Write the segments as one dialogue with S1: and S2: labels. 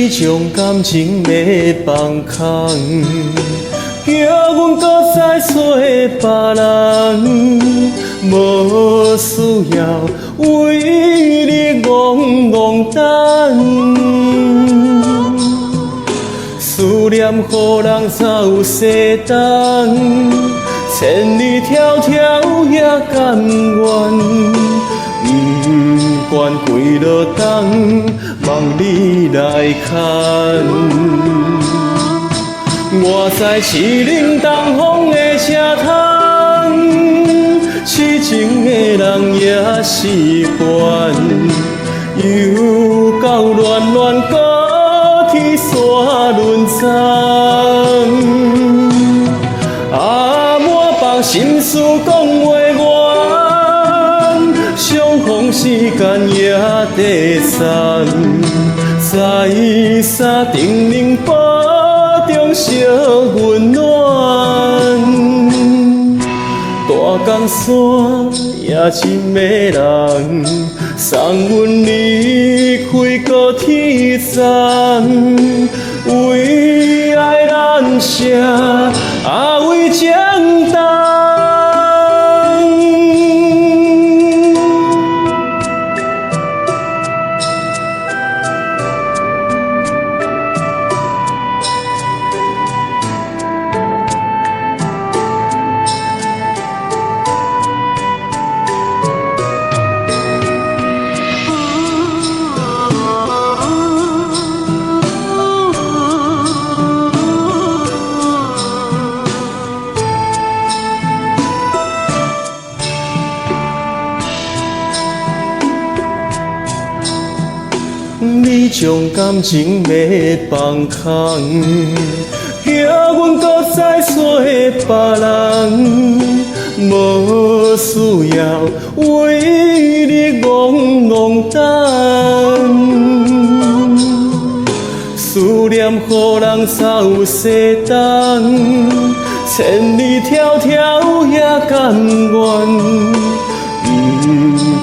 S1: 你将感情要放空，叫阮搁再找别人，无需要为你戆戆等。思念予人才有西东，千里迢迢也甘愿。不管几落冬，望你来牵。我知是冷东风的车窗，痴情的人也是惯，又到恋恋高天山轮zan满腹心事讲袂完，相逢时间也第三，再三叮咛保重惜温暖。大江山也真迷人，送阮离开高天山，为爱难舍，为情重。你将感情要放空，叫阮搁再找别人，无需要为你戆戆等。思念予人才有西东，千里迢迢也甘愿。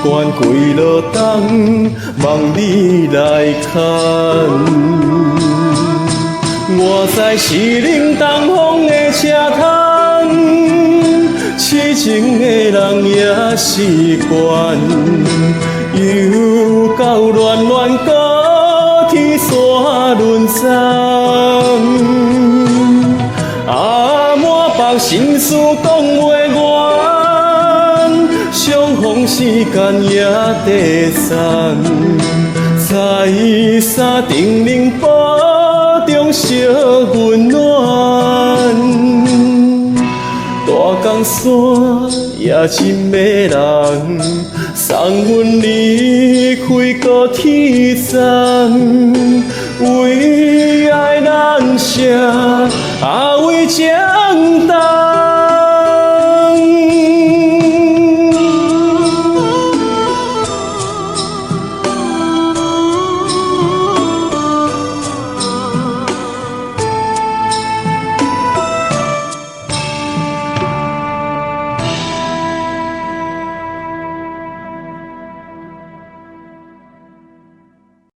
S1: 不管几落冬，望你来牵。我知是冷东风的车窗，痴情的人也是惯，又到恋恋高天山轮zan满腹心事讲袂完。相逢时间也第三，再三叮咛保重惜温暖。大江山也真迷人，送阮离开高天山，为爱难舍，为情重。